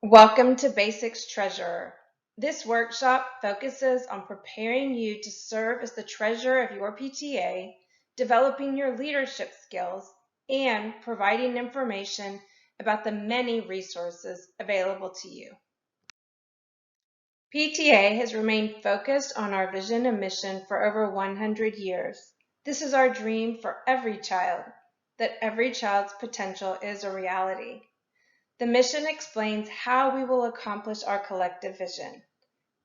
Welcome to Basics Treasurer. This workshop focuses on preparing you to serve as the treasurer of your PTA, developing your leadership skills, and providing information about the many resources available to you. PTA has remained focused on our vision and mission for over 100 years. This is our dream for every child, that every child's potential is a reality. The mission explains how we will accomplish our collective vision.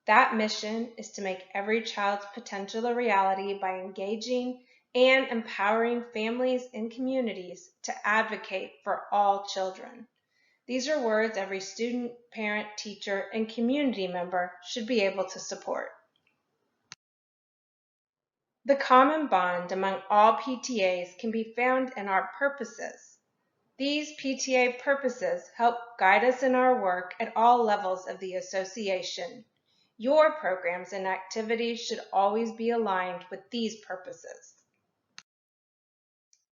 That mission is to make every child's potential a reality by engaging and empowering families and communities to advocate for all children. These are words every student, parent, teacher, and community member should be able to support. The common bond among all PTAs can be found in our purposes. These PTA purposes help guide us in our work at all levels of the association. Your programs and activities should always be aligned with these purposes.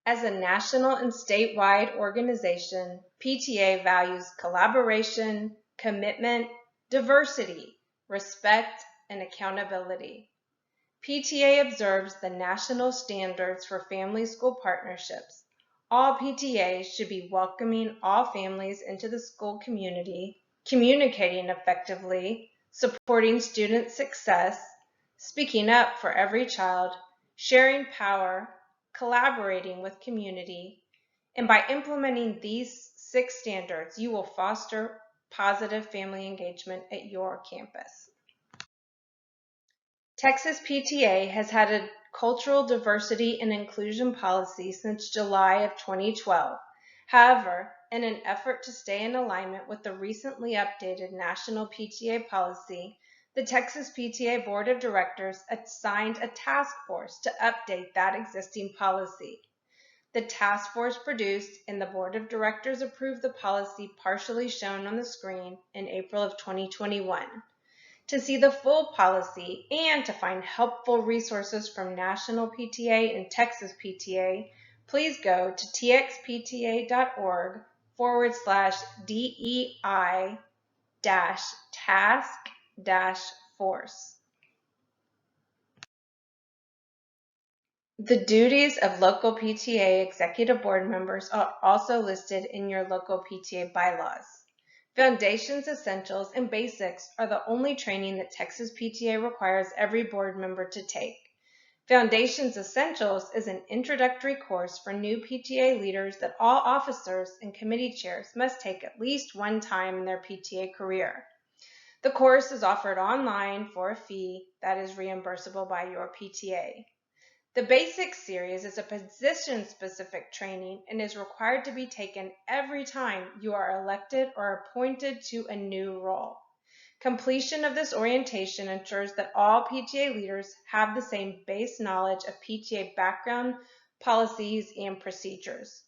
As a national and statewide organization, PTA values collaboration, commitment, diversity, respect, and accountability. PTA observes the national standards for family-school partnerships. All PTAs should be welcoming all families into the school community, communicating effectively, supporting student success, speaking up for every child, sharing power, collaborating with community, and by implementing these 6 standards, you will foster positive family engagement at your campus. Texas PTA has had a cultural diversity and inclusion policy since July of 2012. However, in an effort to stay in alignment with the recently updated national PTA policy, the Texas PTA Board of Directors assigned a task force to update that existing policy. The task force produced and the Board of Directors approved the policy partially shown on the screen in April of 2021. To see the full policy and to find helpful resources from National PTA and Texas PTA, please go to txpta.org/DEI-task-force. The duties of local PTA executive board members are also listed in your local PTA bylaws. Foundations, Essentials, and Basics are the only training that Texas PTA requires every board member to take. Foundations Essentials is an introductory course for new PTA leaders that all officers and committee chairs must take at least one time in their PTA career. The course is offered online for a fee that is reimbursable by your PTA. The Basics series is a position-specific training and is required to be taken every time you are elected or appointed to a new role. Completion of this orientation ensures that all PTA leaders have the same base knowledge of PTA background, policies, and procedures.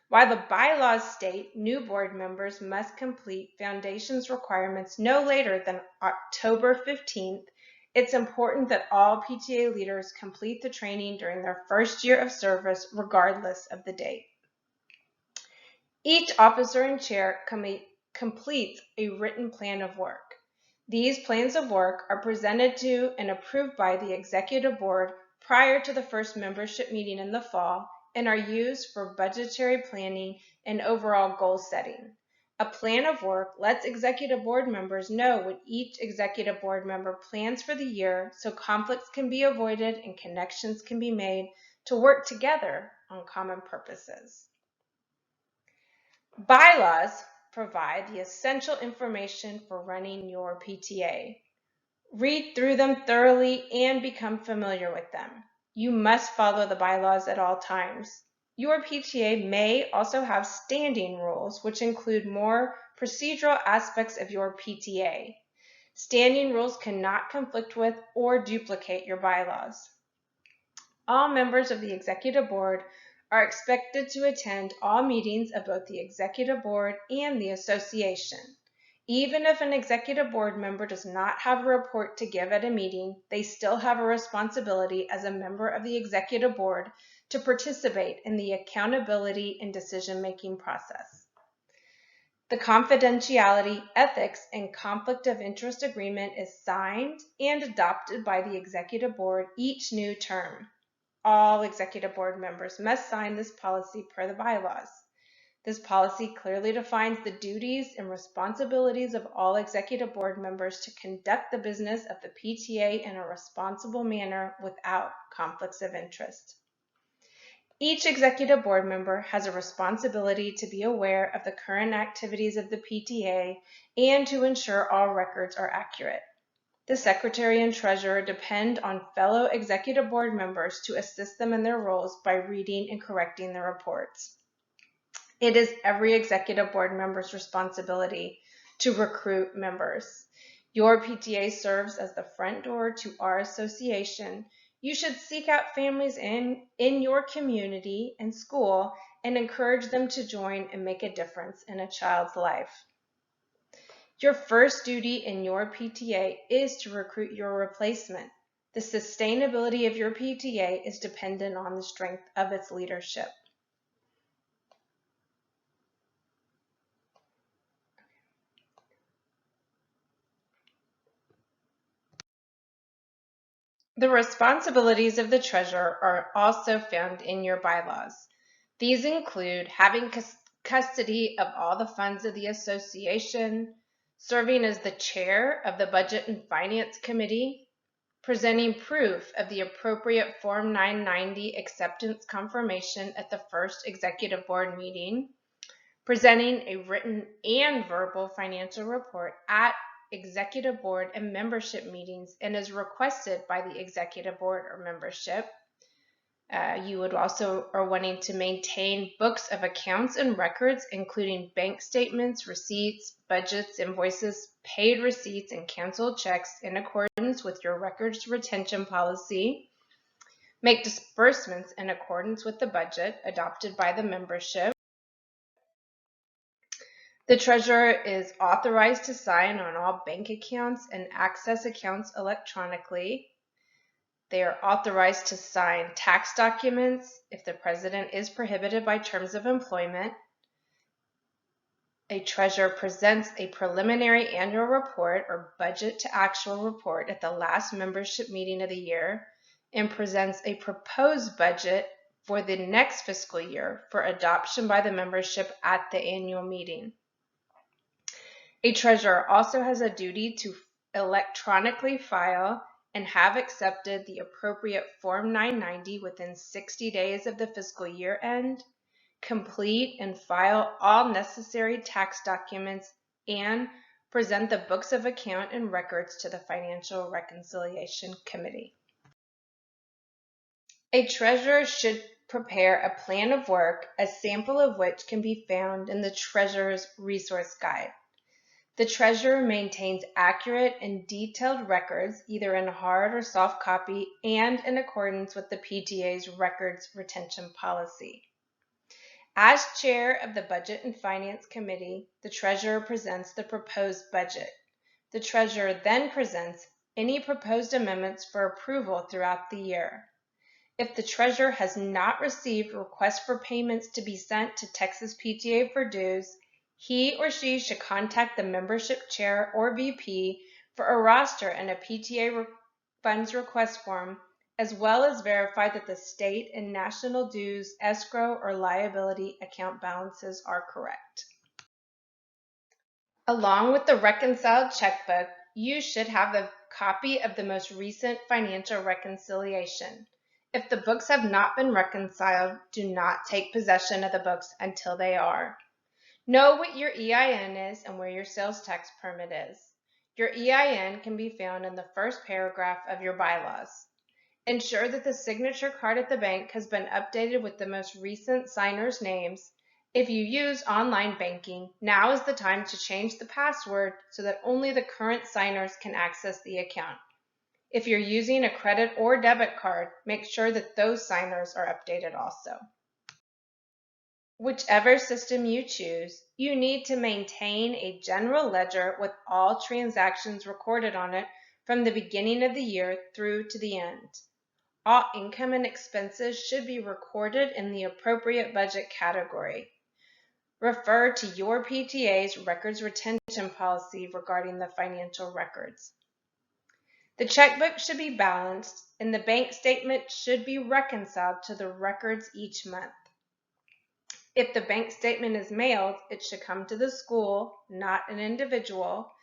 While the bylaws state new board members must complete Foundations requirements no later than October 15th, it's important that all PTA leaders complete the training during their first year of service, regardless of the date. Each officer and chair completes a written plan of work. These plans of work are presented to and approved by the executive board prior to the first membership meeting in the fall and are used for budgetary planning and overall goal setting. A plan of work lets executive board members know what each executive board member plans for the year so conflicts can be avoided and connections can be made to work together on common purposes. Bylaws provide the essential information for running your PTA. Read through them thoroughly and become familiar with them. You must follow the bylaws at all times. Your PTA may also have standing rules, which include more procedural aspects of your PTA. Standing rules cannot conflict with or duplicate your bylaws. All members of the executive board are expected to attend all meetings of both the executive board and the association. Even if an executive board member does not have a report to give at a meeting, they still have a responsibility as a member of the executive board to participate in the accountability and decision-making process. The confidentiality, ethics, and conflict of interest agreement is signed and adopted by the executive board each new term. All executive board members must sign this policy per the bylaws. This policy clearly defines the duties and responsibilities of all executive board members to conduct the business of the PTA in a responsible manner without conflicts of interest. Each executive board member has a responsibility to be aware of the current activities of the PTA and to ensure all records are accurate. The secretary and treasurer depend on fellow executive board members to assist them in their roles by reading and correcting the reports. It is every executive board member's responsibility to recruit members. Your PTA serves as the front door to our association. You should seek out families in your community and school and encourage them to join and make a difference in a child's life. Your first duty in your PTA is to recruit your replacement. The sustainability of your PTA is dependent on the strength of its leadership. The responsibilities of the treasurer are also found in your bylaws. These include having custody of all the funds of the association, serving as the chair of the Budget and Finance Committee, presenting proof of the appropriate Form 990 acceptance confirmation at the first executive board meeting, presenting a written and verbal financial report at executive board and membership meetings and is requested by the executive board or membership. You would also are wanting to maintain books of accounts and records, including bank statements, receipts, budgets, invoices, paid receipts, and canceled checks in accordance with your records retention policy. Make disbursements in accordance with the budget adopted by the membership. The treasurer is authorized to sign on all bank accounts and access accounts electronically. They are authorized to sign tax documents if the president is prohibited by terms of employment. A treasurer presents a preliminary annual report or budget to actual report at the last membership meeting of the year and presents a proposed budget for the next fiscal year for adoption by the membership at the annual meeting. A treasurer also has a duty to electronically file and have accepted the appropriate Form 990 within 60 days of the fiscal year end, complete and file all necessary tax documents, and present the books of account and records to the Financial Reconciliation Committee. A treasurer should prepare a plan of work, a sample of which can be found in the Treasurer's Resource Guide. The treasurer maintains accurate and detailed records, either in hard or soft copy, and in accordance with the PTA's records retention policy. As chair of the Budget and Finance Committee, the treasurer presents the proposed budget. The treasurer then presents any proposed amendments for approval throughout the year. If the treasurer has not received requests for payments to be sent to Texas PTA for dues, he or she should contact the membership chair or VP for a roster and a PTA funds request form, as well as verify that the state and national dues, escrow, or liability account balances are correct. Along with the reconciled checkbook, you should have a copy of the most recent financial reconciliation. If the books have not been reconciled, do not take possession of the books until they are. Know what your EIN is and where your sales tax permit is. Your EIN can be found in the first paragraph of your bylaws. Ensure that the signature card at the bank has been updated with the most recent signers' names. If you use online banking, now is the time to change the password so that only the current signers can access the account. If you're using a credit or debit card, make sure that those signers are updated also. Whichever system you choose, you need to maintain a general ledger with all transactions recorded on it from the beginning of the year through to the end. All income and expenses should be recorded in the appropriate budget category. Refer to your PTA's records retention policy regarding the financial records. The checkbook should be balanced, and the bank statement should be reconciled to the records each month. If the bank statement is mailed, it should come to the school, not an individual.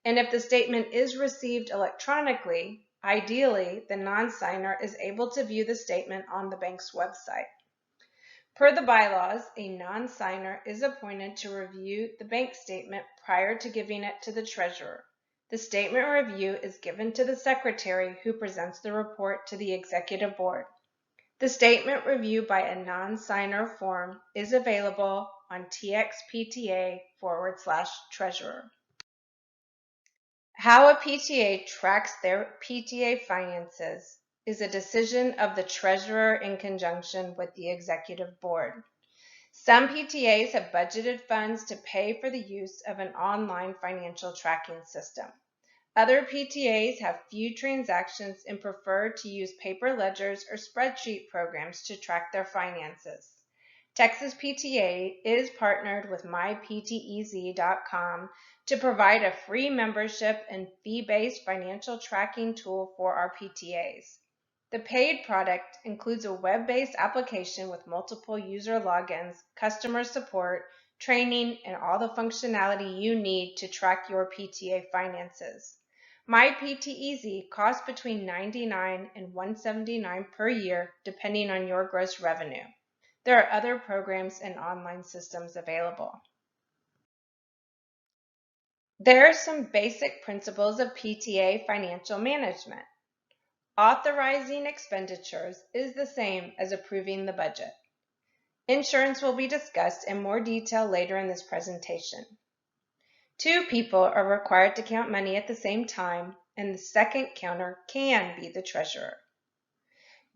And if the statement is received electronically, ideally, the non-signer is able to view the statement on the bank's website. Per the bylaws, a non-signer is appointed to review the bank statement prior to giving it to the treasurer. The statement review is given to the secretary, who presents the report to the executive board. The statement review by a non-signer form is available on txpta/treasurer. How a PTA tracks their PTA finances is a decision of the treasurer in conjunction with the executive board. Some PTAs have budgeted funds to pay for the use of an online financial tracking system. Other PTAs have few transactions and prefer to use paper ledgers or spreadsheet programs to track their finances. Texas PTA is partnered with myptez.com to provide a free membership and fee-based financial tracking tool for our PTAs. The paid product includes a web-based application with multiple user logins, customer support, training, and all the functionality you need to track your PTA finances. MyPTEZ costs between $99 and $179 per year, depending on your gross revenue. There are other programs and online systems available. There are some basic principles of PTA financial management. Authorizing expenditures is the same as approving the budget. Insurance will be discussed in more detail later in this presentation. 2 people are required to count money at the same time, and the second counter can be the treasurer.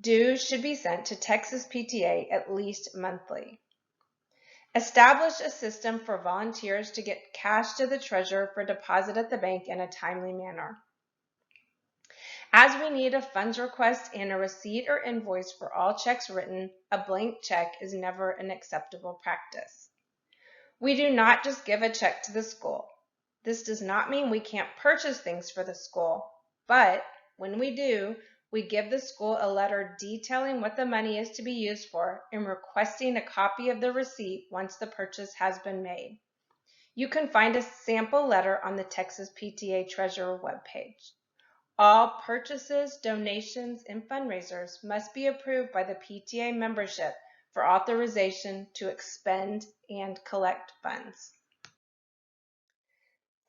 Dues should be sent to Texas PTA at least monthly. Establish a system for volunteers to get cash to the treasurer for deposit at the bank in a timely manner. As we need a funds request and a receipt or invoice for all checks written, a blank check is never an acceptable practice. We do not just give a check to the school. This does not mean we can't purchase things for the school, but when we do, we give the school a letter detailing what the money is to be used for and requesting a copy of the receipt once the purchase has been made. You can find a sample letter on the Texas PTA Treasurer webpage. All purchases, donations, and fundraisers must be approved by the PTA membership for authorization to expend and collect funds.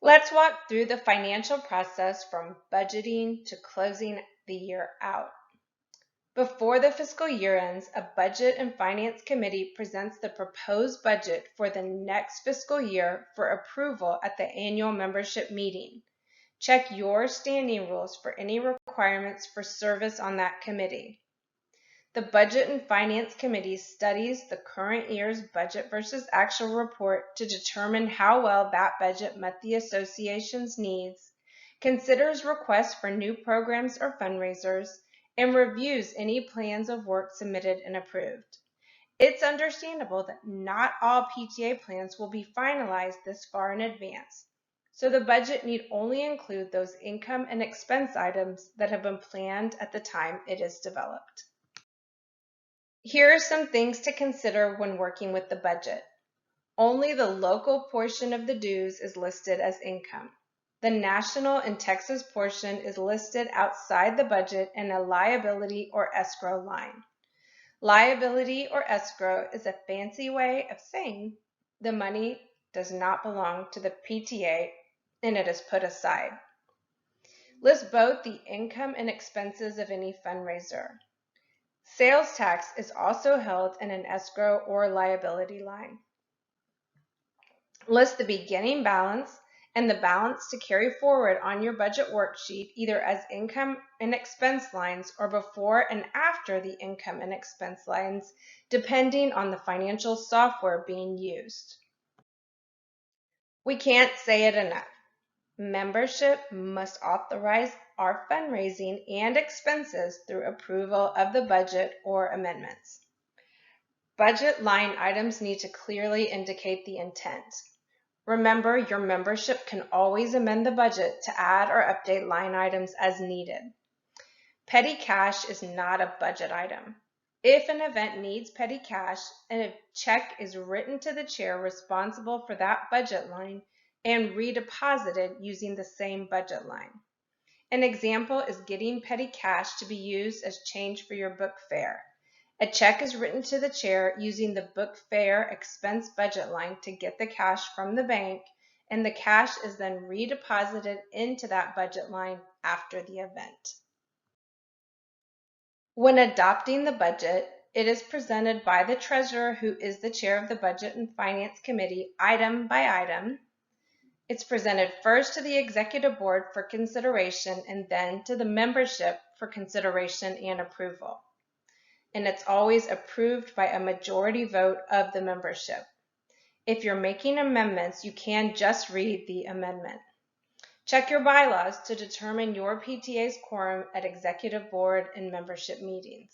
Let's walk through the financial process from budgeting to closing the year out. Before the fiscal year ends, a Budget and Finance Committee presents the proposed budget for the next fiscal year for approval at the annual membership meeting. Check your standing rules for any requirements for service on that committee. The Budget and Finance Committee studies the current year's budget versus actual report to determine how well that budget met the association's needs, considers requests for new programs or fundraisers, and reviews any plans of work submitted and approved. It's understandable that not all PTA plans will be finalized this far in advance, so the budget need only include those income and expense items that have been planned at the time it is developed. Here are some things to consider when working with the budget. Only the local portion of the dues is listed as income. The national and Texas portion is listed outside the budget in a liability or escrow line. Liability or escrow is a fancy way of saying the money does not belong to the PTA and it is put aside. List both the income and expenses of any fundraiser. Sales tax is also held in an escrow or liability line. List the beginning balance and the balance to carry forward on your budget worksheet, either as income and expense lines or before and after the income and expense lines, depending on the financial software being used. We can't say it enough. Membership must authorize our fundraising and expenses through approval of the budget or amendments. Budget line items need to clearly indicate the intent. Remember, your membership can always amend the budget to add or update line items as needed. Petty cash is not a budget item. If an event needs petty cash, a check is written to the chair responsible for that budget line and redeposited using the same budget line. An example is getting petty cash to be used as change for your book fare. A check is written to the chair using the book fare expense budget line to get the cash from the bank, and the cash is then redeposited into that budget line after the event. When adopting the budget, it is presented by the treasurer, who is the chair of the Budget and Finance Committee, item by item. It's presented first to the executive board for consideration and then to the membership for consideration and approval. And it's always approved by a majority vote of the membership. If you're making amendments, you can just read the amendment. Check your bylaws to determine your PTA's quorum at executive board and membership meetings.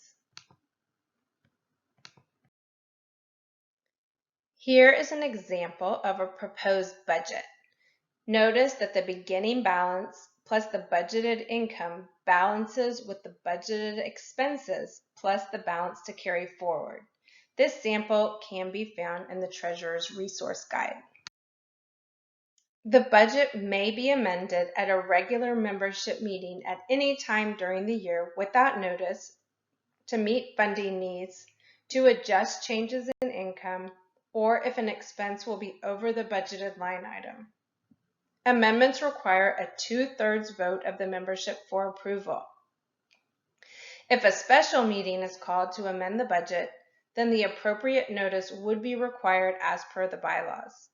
Here is an example of a proposed budget. Notice that the beginning balance plus the budgeted income balances with the budgeted expenses plus the balance to carry forward. This sample can be found in the Treasurer's Resource Guide. The budget may be amended at a regular membership meeting at any time during the year without notice to meet funding needs, to adjust changes in income, or if an expense will be over the budgeted line item. Amendments require a 2/3 vote of the membership for approval. If a special meeting is called to amend the budget, then the appropriate notice would be required as per the bylaws.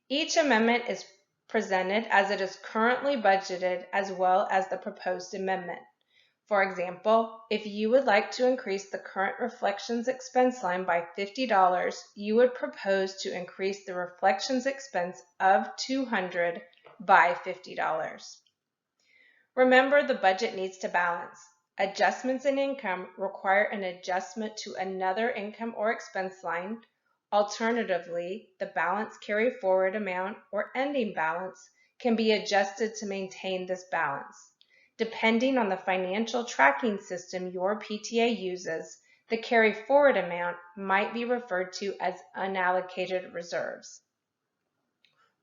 Each amendment is presented as it is currently budgeted as well as the proposed amendment. For example, if you would like to increase the current reflections expense line by $50, you would propose to increase the reflections expense of $200 by $50. Remember, the budget needs to balance. Adjustments in income require an adjustment to another income or expense line. Alternatively, the balance carry forward amount or ending balance can be adjusted to maintain this balance. Depending on the financial tracking system your PTA uses, the carry forward amount might be referred to as unallocated reserves.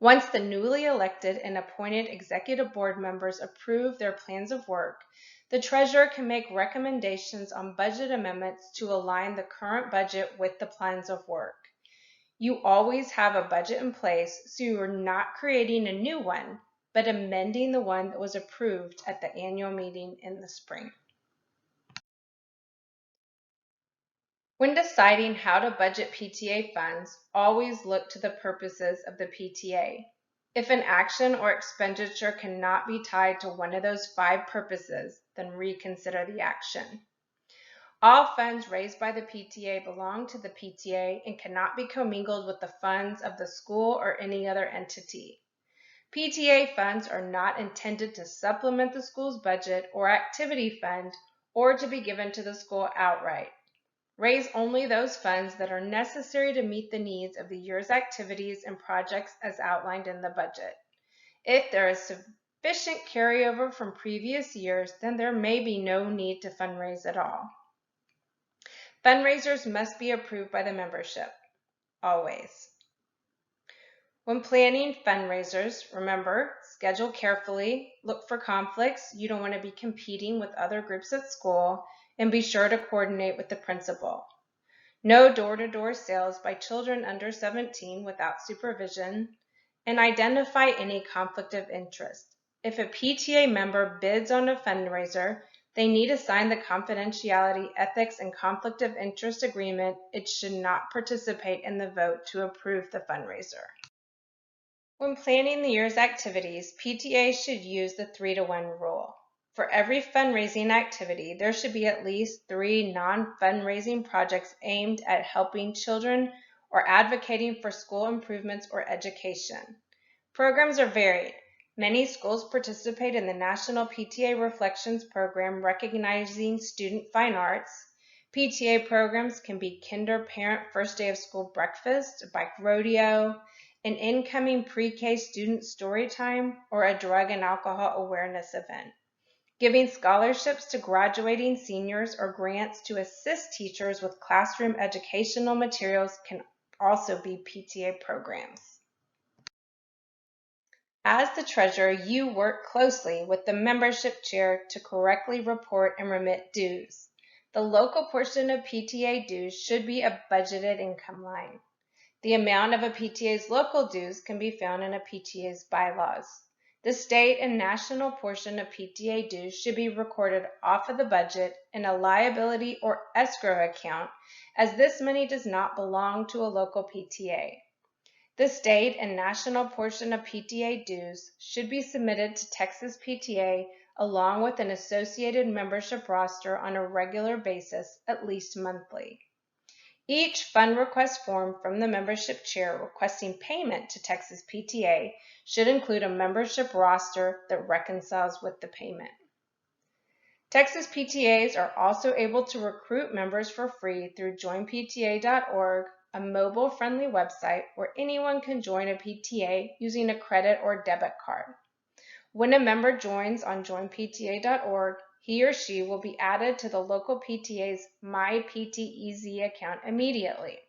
Once the newly elected and appointed executive board members approve their plans of work, the treasurer can make recommendations on budget amendments to align the current budget with the plans of work. You always have a budget in place, so you are not creating a new one, but amending the one that was approved at the annual meeting in the spring. When deciding how to budget PTA funds, always look to the purposes of the PTA. If an action or expenditure cannot be tied to one of those 5 purposes, then reconsider the action. All funds raised by the PTA belong to the PTA and cannot be commingled with the funds of the school or any other entity. PTA funds are not intended to supplement the school's budget or activity fund or to be given to the school outright. Raise only those funds that are necessary to meet the needs of the year's activities and projects as outlined in the budget. If there is sufficient carryover from previous years, then there may be no need to fundraise at all. Fundraisers must be approved by the membership, always. When planning fundraisers, remember, schedule carefully, look for conflicts. You don't want to be competing with other groups at school, and be sure to coordinate with the principal. No door-to-door sales by children under 17 without supervision, and identify any conflict of interest. If a PTA member bids on a fundraiser, they need to sign the confidentiality, ethics, and conflict of interest agreement. It should not participate in the vote to approve the fundraiser. When planning the year's activities, PTA should use the 3-to-1 rule. For every fundraising activity, there should be at least 3 non-fundraising projects aimed at helping children or advocating for school improvements or education. Programs are varied. Many schools participate in the National PTA Reflections Program recognizing student fine arts. PTA programs can be kinder parent first day of school breakfast, a bike rodeo, an incoming pre-K student story time, or a drug and alcohol awareness event. Giving scholarships to graduating seniors or grants to assist teachers with classroom educational materials can also be PTA programs. As the treasurer, you work closely with the membership chair to correctly report and remit dues. The local portion of PTA dues should be a budgeted income line. The amount of a PTA's local dues can be found in a PTA's bylaws. The state and national portion of PTA dues should be recorded off of the budget in a liability or escrow account, as this money does not belong to a local PTA. The state and national portion of PTA dues should be submitted to Texas PTA along with an associated membership roster on a regular basis, at least monthly. Each fund request form from the membership chair requesting payment to Texas PTA should include a membership roster that reconciles with the payment. Texas PTAs are also able to recruit members for free through joinpta.org, a mobile-friendly website where anyone can join a PTA using a credit or debit card. When a member joins on joinpta.org, he or she will be added to the local PTA's MyPTEZ account immediately.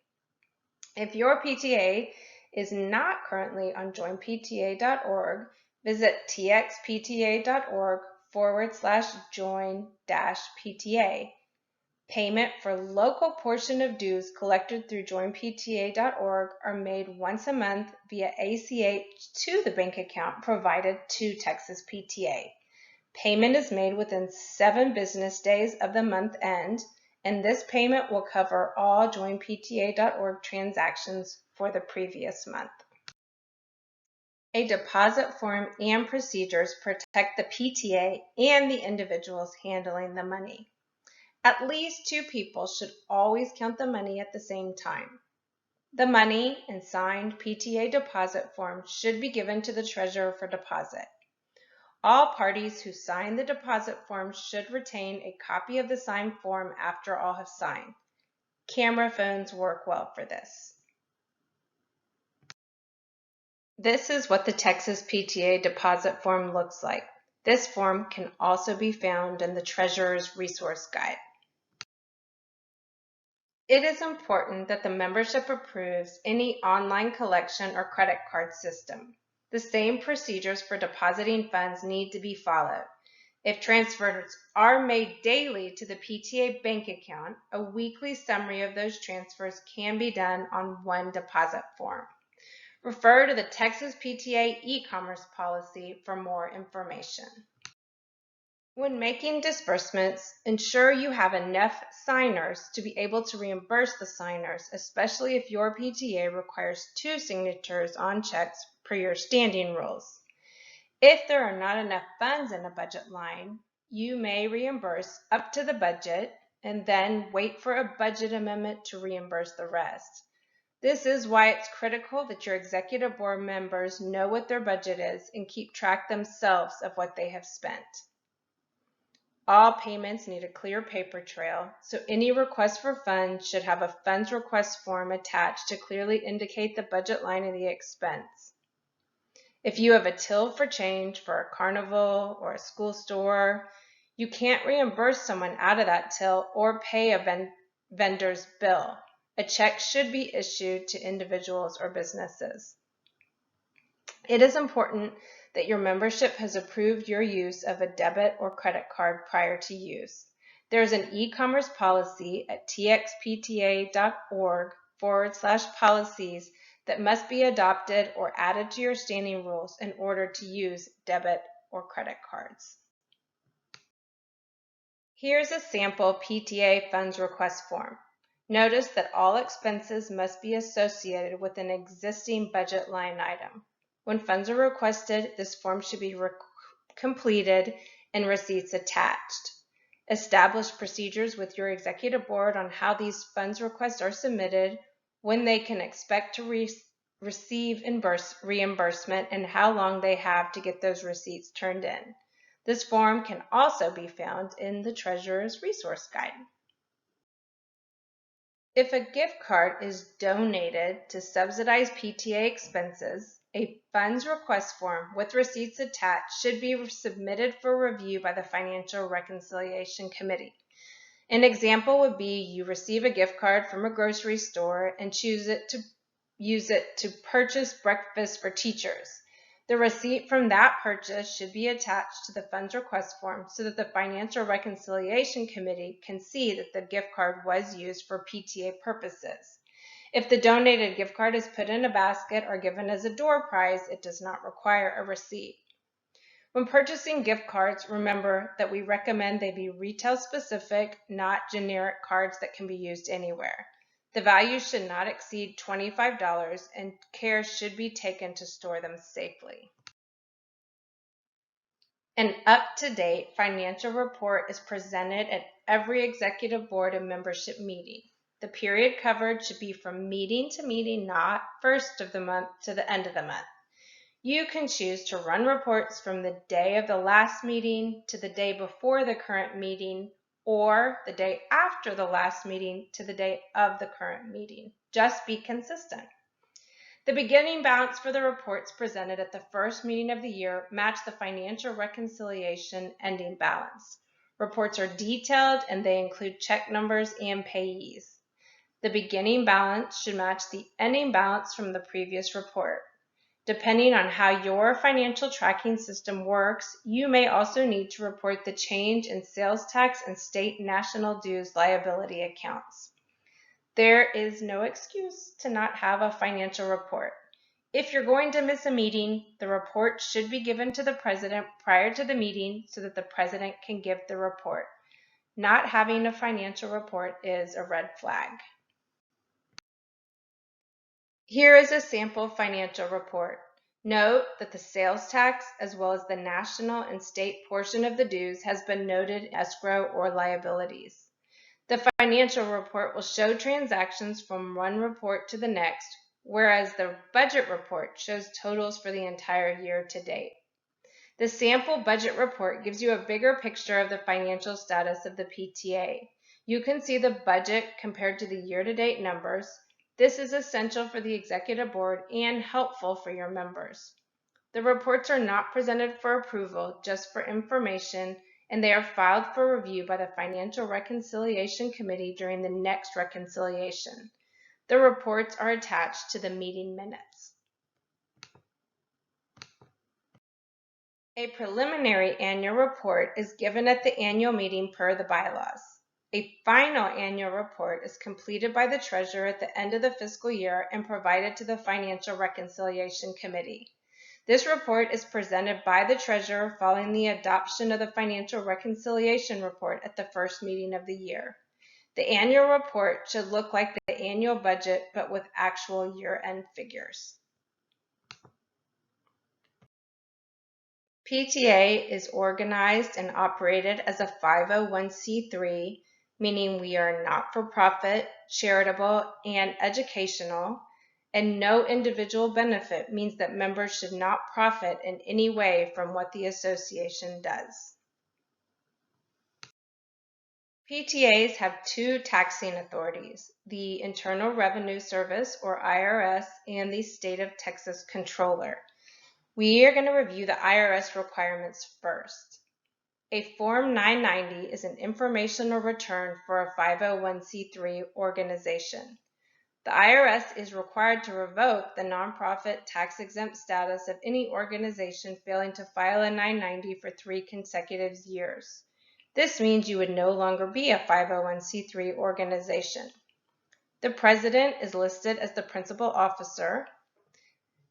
If your PTA is not currently on joinpta.org, visit txpta.org/join-PTA. Payment for local portion of dues collected through joinpta.org are made once a month via ACH to the bank account provided to Texas PTA. Payment is made within 7 business days of the month end, and this payment will cover all joinpta.org transactions for the previous month. A deposit form and procedures protect the PTA and the individuals handling the money. At least 2 people should always count the money at the same time. The money and signed PTA deposit form should be given to the treasurer for deposit. All parties who sign the deposit form should retain a copy of the signed form after all have signed. Camera phones work well for this. This is what the Texas PTA deposit form looks like. This form can also be found in the Treasurer's Resource Guide. It is important that the membership approves any online collection or credit card system. The same procedures for depositing funds need to be followed. If transfers are made daily to the PTA bank account, a weekly summary of those transfers can be done on one deposit form. Refer to the Texas PTA e-commerce policy for more information. When making disbursements, ensure you have enough signers to be able to reimburse the signers, especially if your PTA requires 2 signatures on checks per your standing rules. If there are not enough funds in a budget line, you may reimburse up to the budget and then wait for a budget amendment to reimburse the rest. This is why it's critical that your executive board members know what their budget is and keep track themselves of what they have spent. All payments need a clear paper trail, so any request for funds should have a funds request form attached to clearly indicate the budget line of the expense. If you have a till for change for a carnival or a school store, you can't reimburse someone out of that till or pay a vendor's bill. A check should be issued to individuals or businesses. It is important that your membership has approved your use of a debit or credit card prior to use. There is an e-commerce policy at txpta.org/policies that must be adopted or added to your standing rules in order to use debit or credit cards. Here's a sample PTA funds request form. Notice that all expenses must be associated with an existing budget line item. When funds are requested, this form should be completed and receipts attached. Establish procedures with your executive board on how these funds requests are submitted, when they can expect to receive reimbursement, and how long they have to get those receipts turned in. This form can also be found in the Treasurer's Resource Guide. If a gift card is donated to subsidize PTA expenses, a funds request form with receipts attached should be submitted for review by the Financial Reconciliation Committee. An example would be you receive a gift card from a grocery store and use it to purchase breakfast for teachers. The receipt from that purchase should be attached to the funds request form so that the Financial Reconciliation Committee can see that the gift card was used for PTA purposes. If the donated gift card is put in a basket or given as a door prize, it does not require a receipt. When purchasing gift cards, remember that we recommend they be retail specific, not generic cards that can be used anywhere. The value should not exceed $25 and care should be taken to store them safely. An up-to-date financial report is presented at every executive board and membership meeting. The period covered should be from meeting to meeting, not first of the month to the end of the month. You can choose to run reports from the day of the last meeting to the day before the current meeting, or the day after the last meeting to the day of the current meeting. Just be consistent. The beginning balance for the reports presented at the first meeting of the year match the Financial Reconciliation ending balance. Reports are detailed and they include check numbers and payees. The beginning balance should match the ending balance from the previous report. Depending on how your financial tracking system works, you may also need to report the change in sales tax and state national dues liability accounts. There is no excuse to not have a financial report. If you're going to miss a meeting, the report should be given to the president prior to the meeting so that the president can give the report. Not having a financial report is a red flag. Here is a sample financial report. Note that the sales tax, as well as the national and state portion of the dues, has been noted escrow or liabilities. The financial report will show transactions from one report to the next, whereas the budget report shows totals for the entire year to date. The sample budget report gives you a bigger picture of the financial status of the PTA. You can see the budget compared to the year-to-date numbers. This is essential for the executive board and helpful for your members. The reports are not presented for approval, just for information, and they are filed for review by the Financial Reconciliation Committee during the next reconciliation. The reports are attached to the meeting minutes. A preliminary annual report is given at the annual meeting per the bylaws. A final annual report is completed by the treasurer at the end of the fiscal year and provided to the Financial Reconciliation Committee. This report is presented by the treasurer following the adoption of the Financial Reconciliation Report at the first meeting of the year. The annual report should look like the annual budget, but with actual year-end figures. PTA is organized and operated as a 501c3, meaning we are not-for-profit, charitable, and educational, and no individual benefit means that members should not profit in any way from what the association does. PTAs have two taxing authorities, the Internal Revenue Service, or IRS, and the State of Texas Controller. We are going to review the IRS requirements first. A Form 990 is an informational return for a 501c3 organization. The IRS is required to revoke the nonprofit tax-exempt status of any organization failing to file a 990 for 3 consecutive years. This means you would no longer be a 501c3 organization. The president is listed as the principal officer.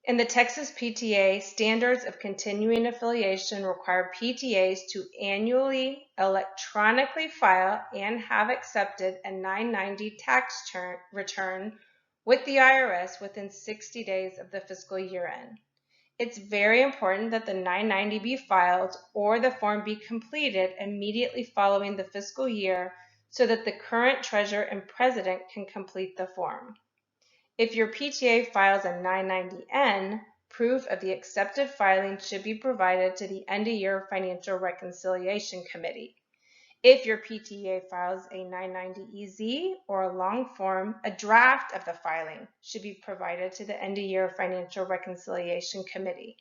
In the Texas PTA, standards of continuing affiliation require PTAs to annually electronically file and have accepted a 990 tax return with the IRS within 60 days of the fiscal year end. It's very important that the 990 be filed or the form be completed immediately following the fiscal year so that the current treasurer and president can complete the form. If your PTA files a 990N, proof of the accepted filing should be provided to the end-of-year Financial Reconciliation Committee. If your PTA files a 990EZ or a long form, a draft of the filing should be provided to the end-of-year Financial Reconciliation Committee.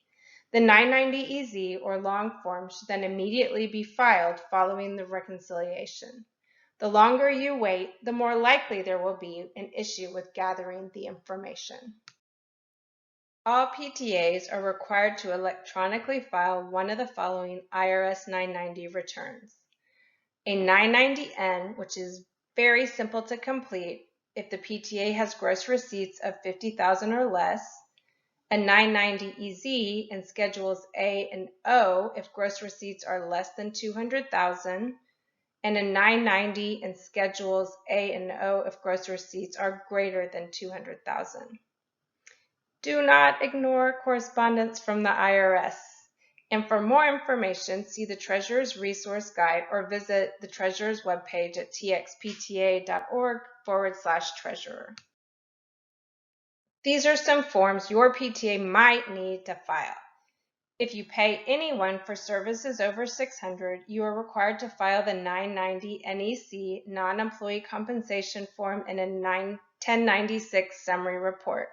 The 990EZ or long form should then immediately be filed following the reconciliation. The longer you wait, the more likely there will be an issue with gathering the information. All PTAs are required to electronically file one of the following IRS 990 returns. A 990N, which is very simple to complete if the PTA has gross receipts of $50,000 or less, a 990EZ in Schedules A and O if gross receipts are less than $200,000, and a 990 in Schedules A and O if gross receipts are greater than $200,000. Do not ignore correspondence from the IRS. And for more information, see the Treasurer's Resource Guide or visit the Treasurer's webpage at txpta.org/treasurer. These are some forms your PTA might need to file. If you pay anyone for services over $600, you are required to file the 990 NEC non-employee compensation form and a 1096 summary report.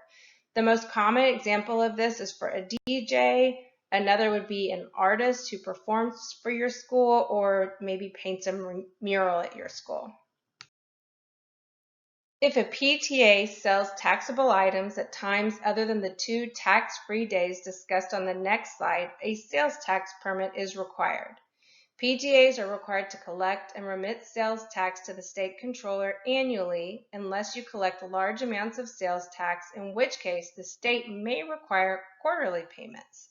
The most common example of this is for a DJ. Another would be an artist who performs for your school or maybe paints a mural at your school. If a PTA sells taxable items at times other than the 2 tax-free days discussed on the next slide, a sales tax permit is required. PTAs are required to collect and remit sales tax to the state controller annually unless you collect large amounts of sales tax, in which case the state may require quarterly payments.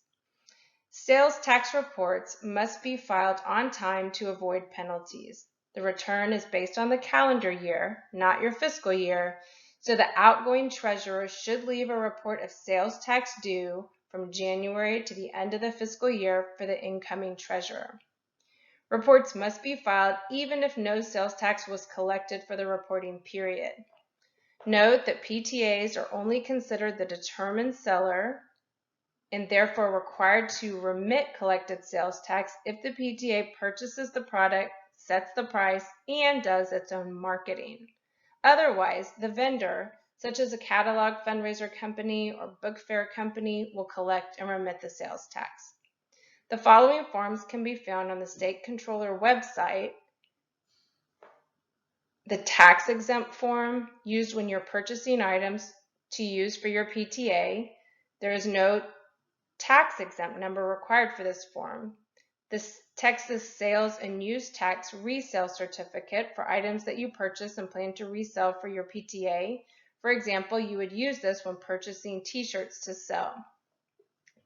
Sales tax reports must be filed on time to avoid penalties. The return is based on the calendar year, not your fiscal year, so the outgoing treasurer should leave a report of sales tax due from January to the end of the fiscal year for the incoming treasurer. Reports must be filed even if no sales tax was collected for the reporting period. Note that PTAs are only considered the determined seller and therefore required to remit collected sales tax if the PTA purchases the product, sets the price, and does its own marketing. Otherwise, the vendor, such as a catalog fundraiser company or book fair company, will collect and remit the sales tax. The following forms can be found on the State Controller website. The tax exempt form used when you're purchasing items to use for your PTA. There is no tax exempt number required for this form. The Texas Sales and Use Tax Resale Certificate for items that you purchase and plan to resell for your PTA. For example, you would use this when purchasing t-shirts to sell.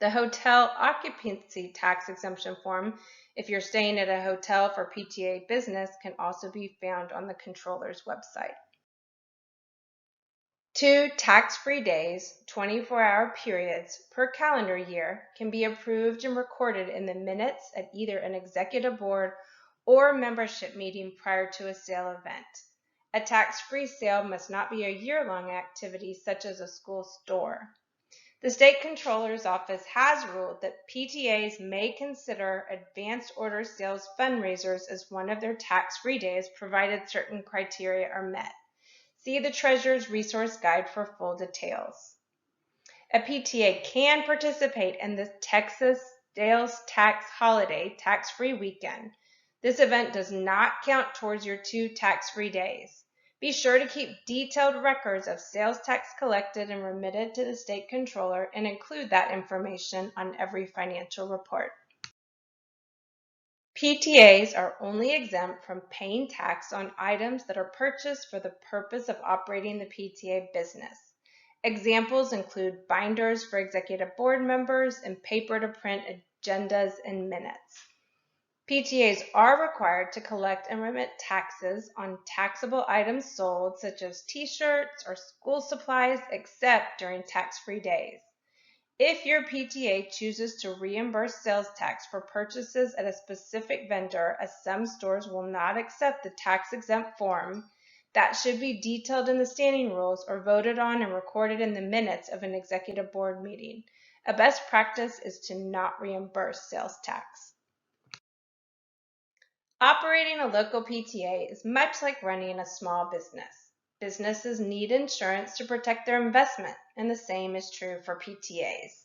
The Hotel Occupancy Tax Exemption Form, if you're staying at a hotel for PTA business, can also be found on the Controller's website. 2 tax-free days, 24-hour periods per calendar year can be approved and recorded in the minutes at either an executive board or membership meeting prior to a sale event. A tax-free sale must not be a year-long activity such as a school store. The State Controller's Office has ruled that PTAs may consider advanced order sales fundraisers as one of their tax-free days provided certain criteria are met. See the Treasurer's Resource Guide for full details. A PTA can participate in the Texas Sales Tax Holiday tax-free weekend. This event does not count towards your 2 tax-free days. Be sure to keep detailed records of sales tax collected and remitted to the State Controller and include that information on every financial report. PTAs are only exempt from paying tax on items that are purchased for the purpose of operating the PTA business. Examples include binders for executive board members and paper to print agendas and minutes. PTAs are required to collect and remit taxes on taxable items sold, such as t-shirts or school supplies, except during tax-free days. If your PTA chooses to reimburse sales tax for purchases at a specific vendor, as some stores will not accept the tax-exempt form, that should be detailed in the standing rules or voted on and recorded in the minutes of an executive board meeting. A best practice is to not reimburse sales tax. Operating a local PTA is much like running a small business. Businesses need insurance to protect their investment, and the same is true for PTAs.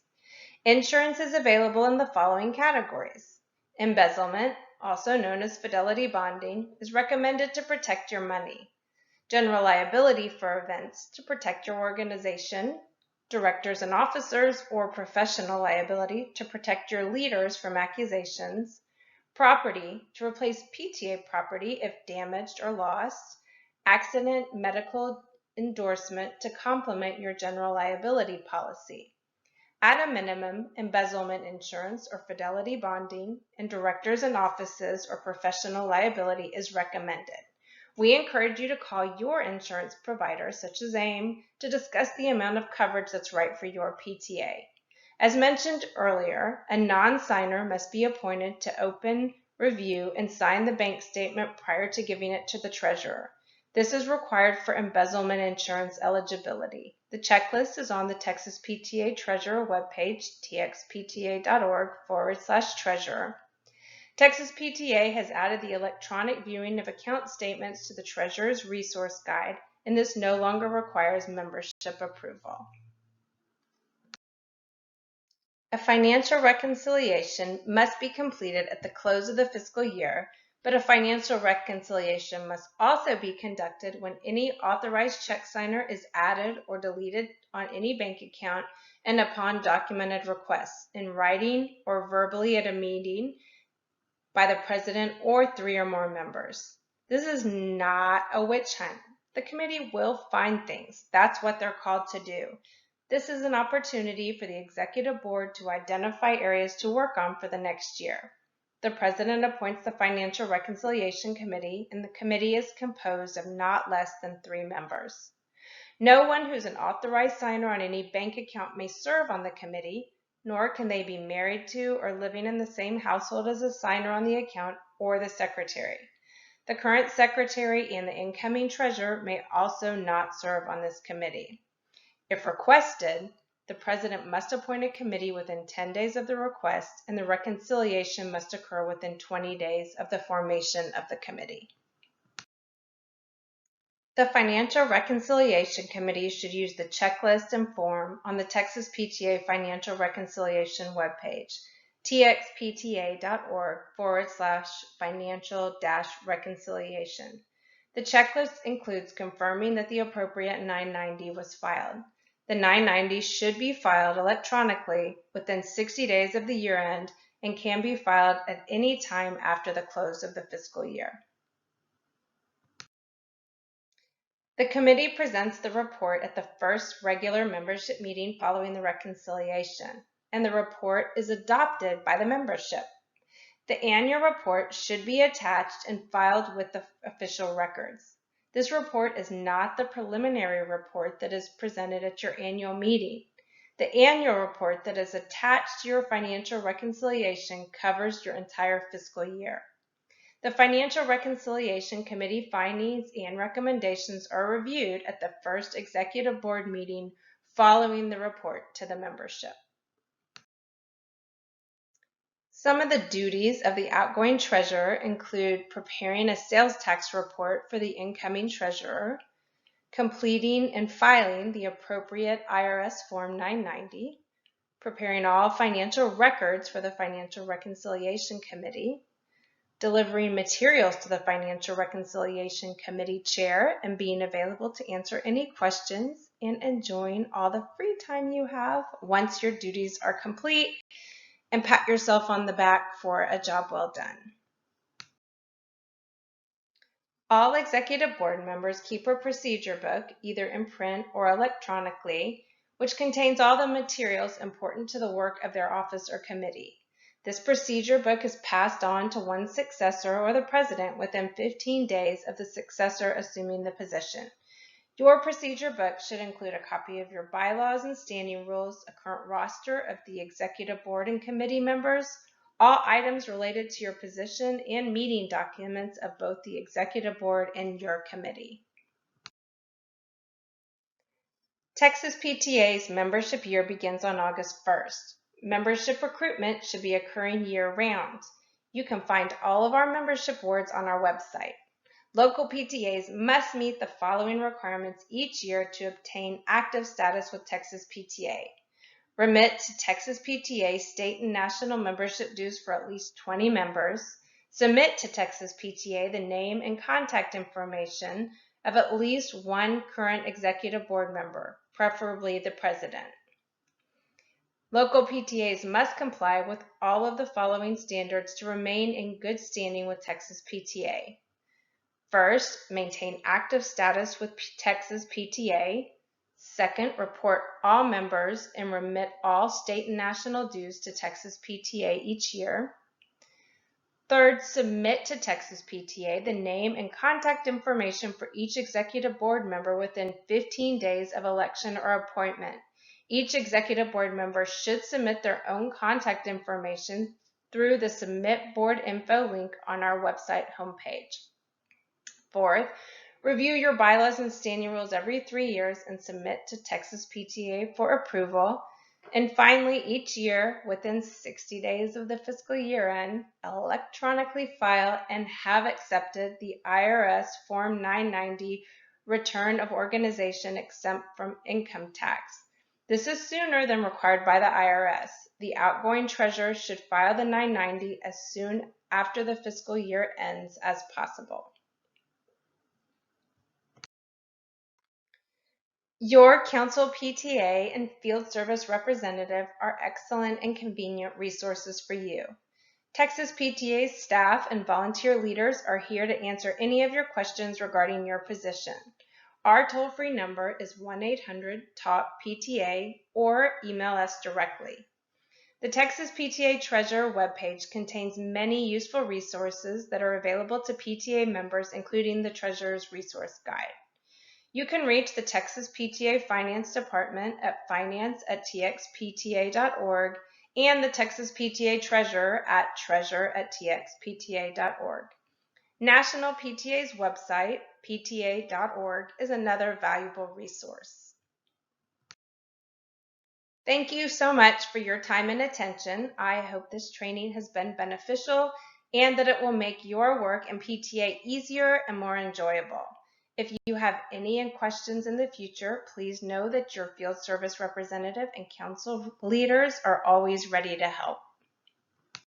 Insurance is available in the following categories. Embezzlement, also known as fidelity bonding, is recommended to protect your money. General liability for events to protect your organization. Directors and officers or professional liability to protect your leaders from accusations. Property to replace PTA property if damaged or lost. Accident medical endorsement to complement your general liability policy. At a minimum, embezzlement insurance or fidelity bonding and directors and offices or professional liability is recommended. We encourage you to call your insurance provider, such as AIM, to discuss the amount of coverage that's right for your PTA. As mentioned earlier, a non-signer must be appointed to open, review, and sign the bank statement prior to giving it to the treasurer. This is required for embezzlement insurance eligibility. The checklist is on the Texas PTA Treasurer webpage, txpta.org/treasurer. Texas PTA has added the electronic viewing of account statements to the Treasurer's Resource Guide, and this no longer requires membership approval. A financial reconciliation must be completed at the close of the fiscal year, but a financial reconciliation must also be conducted when any authorized check signer is added or deleted on any bank account and upon documented requests in writing or verbally at a meeting by the president or 3 or more members. This is not a witch hunt. The committee will find things. That's what they're called to do. This is an opportunity for the executive board to identify areas to work on for the next year. The president appoints the Financial Reconciliation Committee, and the committee is composed of not less than 3 members. No one who's an authorized signer on any bank account may serve on the committee, nor can they be married to or living in the same household as a signer on the account or the secretary. The current secretary and the incoming treasurer may also not serve on this committee. If requested, the president must appoint a committee within 10 days of the request, and the reconciliation must occur within 20 days of the formation of the committee. The Financial Reconciliation Committee should use the checklist and form on the Texas PTA Financial Reconciliation webpage, txpta.org/financial-reconciliation. The checklist includes confirming that the appropriate 990 was filed. The 990 should be filed electronically within 60 days of the year end and can be filed at any time after the close of the fiscal year. The committee presents the report at the first regular membership meeting following the reconciliation, and the report is adopted by the membership. The annual report should be attached and filed with the official records. This report is not the preliminary report that is presented at your annual meeting. The annual report that is attached to your financial reconciliation covers your entire fiscal year. The Financial Reconciliation Committee findings and recommendations are reviewed at the first executive board meeting following the report to the membership. Some of the duties of the outgoing treasurer include preparing a sales tax report for the incoming treasurer, completing and filing the appropriate IRS Form 990, preparing all financial records for the Financial Reconciliation Committee, delivering materials to the Financial Reconciliation Committee chair and being available to answer any questions, and enjoying all the free time you have once your duties are complete, and pat yourself on the back for a job well done. All executive board members keep a procedure book, either in print or electronically, which contains all the materials important to the work of their office or committee. This procedure book is passed on to one successor or the president within 15 days of the successor assuming the position. Your procedure book should include a copy of your bylaws and standing rules, a current roster of the executive board and committee members, all items related to your position, and meeting documents of both the executive board and your committee. Texas PTA's membership year begins on August 1st. Membership recruitment should be occurring year-round. You can find all of our membership boards on our website. Local PTAs must meet the following requirements each year to obtain active status with Texas PTA. Remit to Texas PTA state and national membership dues for at least 20 members. Submit to Texas PTA the name and contact information of at least one current executive board member, preferably the president. Local PTAs must comply with all of the following standards to remain in good standing with Texas PTA. First, maintain active status with Texas PTA. Second, report all members and remit all state and national dues to Texas PTA each year. Third, submit to Texas PTA the name and contact information for each executive board member within 15 days of election or appointment. Each executive board member should submit their own contact information through the Submit Board Info link on our website homepage. Fourth, review your bylaws and standing rules every 3 years and submit to Texas PTA for approval. And finally, each year, within 60 days of the fiscal year end, electronically file and have accepted the IRS Form 990 Return of Organization Exempt from Income Tax. This is sooner than required by the IRS. The outgoing treasurer should file the 990 as soon after the fiscal year ends as possible. Your council PTA and field service representative are excellent and convenient resources for you. Texas PTA's staff and volunteer leaders are here to answer any of your questions regarding your position. Our toll-free number is 1-800-TALK-PTA or email us directly. The Texas PTA Treasurer webpage contains many useful resources that are available to PTA members, including the Treasurer's Resource Guide. You can reach the Texas PTA Finance Department at finance@txpta.org and the Texas PTA Treasurer at treasurer@txpta.org. National PTA's website, pta.org, is another valuable resource. Thank you so much for your time and attention. I hope this training has been beneficial and that it will make your work in PTA easier and more enjoyable. If you have any questions in the future, please know that your field service representative and council leaders are always ready to help.